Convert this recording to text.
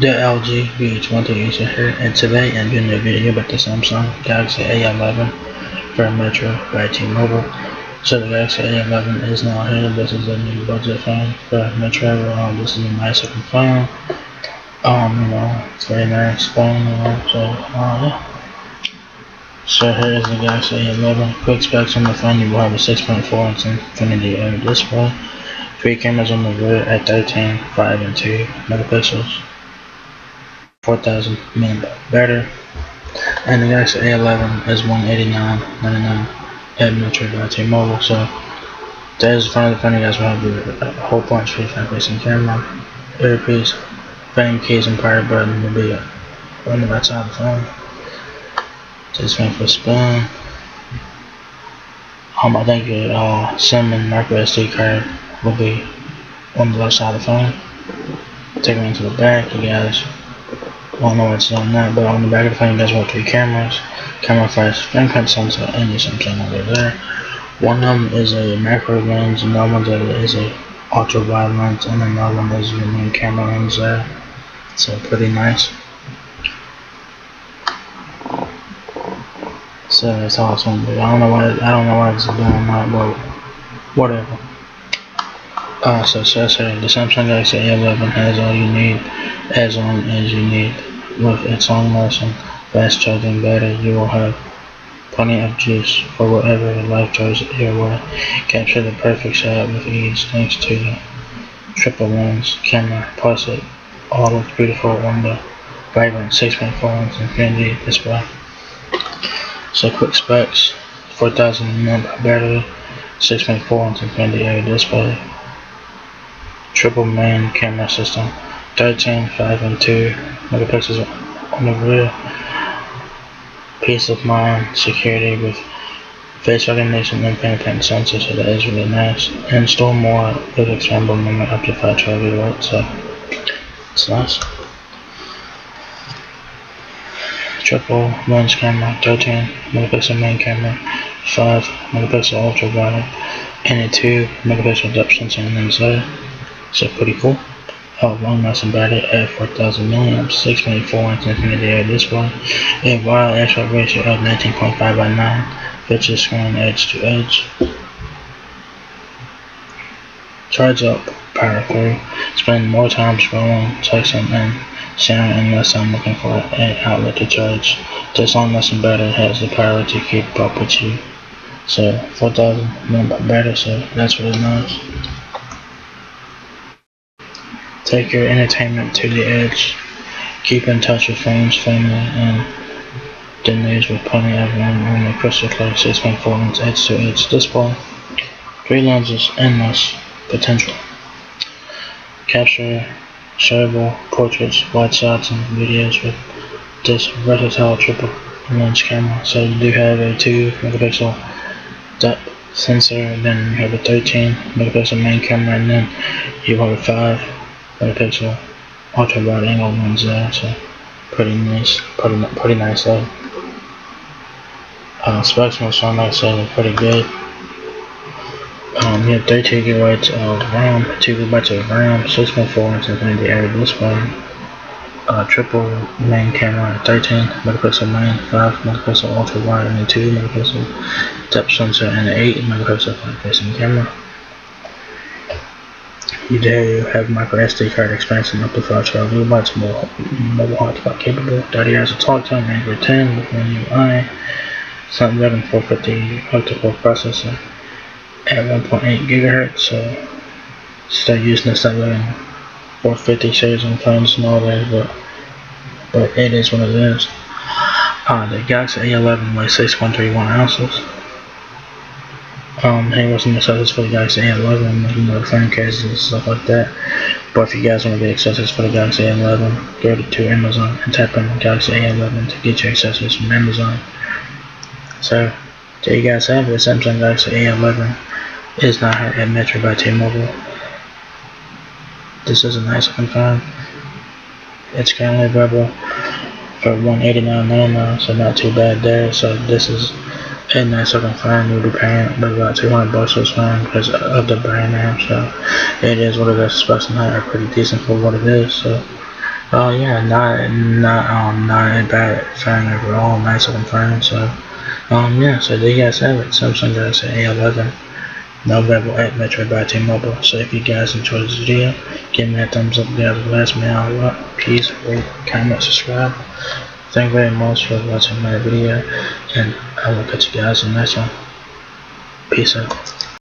The LG VH138 here, and today I'm doing a video about the Samsung Galaxy A11 for Metro by T-Mobile. So the Galaxy A11 is now here. This is a new budget phone for Metro. This is a nice looking phone. It's very nice phone. Yeah. So here is the Galaxy A11. Quick specs on the phone: you will have a 6.4-inch Infinity display, 3 cameras on the rear at 13, 5, and 2 megapixels. 4,000 milliamp battery, and the Galaxy A11 is $189.99 at Metro by T-Mobile. So that is the front of the phone. You guys will have a whole bunch of facing camera, earpiece, frame keys, and power button will be on the right side of the phone. Just waiting for a spin. I think your SIM and micro SD card will be on the left side of the phone. Taking it to the back, you guys. I don't know what's on that, but on the back of the phone you guys want 3 cameras. Camera flash, fingerprint sensor, and your Samsung over there. One of them is a macro lens, another one is a ultra wide lens, and another one is your main camera lens there. So pretty nice. So that's awesome. But I don't know why this is doing that, but whatever. So the Samsung Galaxy A11 has all you need, as long as you need. With its long-lasting, fast-charging battery, you will have plenty of juice for whatever life throws your way. Capture the perfect shot with ease thanks to the triple lens camera. Plus, it all looks beautiful on the vibrant 6.4-inch Infinity display. So quick specs: 4,000 milliamp battery, 6.4-inch Infinity display, triple main camera system, 13, 5, and 2 megapixels on the rear. Peace of mind, security with face recognition and fingerprint sensor, so that is really nice. And store more with expandable memory up to 512 GB, so it's nice. Triple lens camera, 13 megapixel main camera, 5 megapixel ultra wide, and a 2 megapixel depth sensor on the inside. So pretty cool. Long-lasting battery at 4,000 milliamps, 6.4-inch Infinity display, a wide aspect ratio of 19.5:9, features screen edge to edge. Charge up, power through. Spend more time scrolling, texting, and sharing, and less time looking for an outlet to charge. This long-lasting battery has the power to keep up with you. So 4,000 milliamp battery, so that's really nice. Take your entertainment to the edge. Keep in touch with friends, family, and the news with plenty of room on the crystal clear 6.4-inch edge-to-edge display. 3 lenses, endless potential. Capture shareable portraits, wide shots, and videos with this versatile triple lens camera. So you do have a 2 megapixel depth sensor, then you have a 13 megapixel main camera, and then you have a 5 megapixel ultra wide angle lens there, so pretty nice, pretty nice though. Specs on the phone, like I said, are pretty good. You have 32 GB of RAM, 2 GB of RAM, 6.4-inch Infinity display, triple main camera, 13 megapixel main, 5 megapixel ultra wide, and a 2 megapixel depth sensor, and an 8 megapixel front-facing camera. You do have micro SD card expansion up to 512 GB, mobile hotspot capable, 30 hours of talk time, Android 10 with One UI, Snapdragon 450 octa-core processor at 1.8 GHz. So start using the Snapdragon 450 series on phones and all that, but it is what it is. The Galaxy A11 weighs 6.31 ounces. Hey, what's some accessories for the Galaxy A11, phone cases and stuff like that. But if you guys want to get accessories for the Galaxy A11, go to Amazon and type in Galaxy A11 to get your accessories from Amazon. So, there you guys have it. The Samsung Galaxy A11 is now at Metro by T-Mobile. This is a nice looking phone. It's currently available for $189.99, so not too bad there. So this is a nice looking phone. You'll be paying about $200 for this phone because of the brand name. So it is what it is. Specs on that are pretty decent for what it is. So Oh yeah, not a bad phone overall, nice looking phone. So yeah, so there you guys have it, Samsung Galaxy A11, no available at Metro by T-Mobile. So if you guys enjoyed this video, give me a thumbs up, guys. Last me out a lot. Peace, rate, comment, subscribe. Thank you very much for watching my video, and I will catch you guys in the next one. Peace out.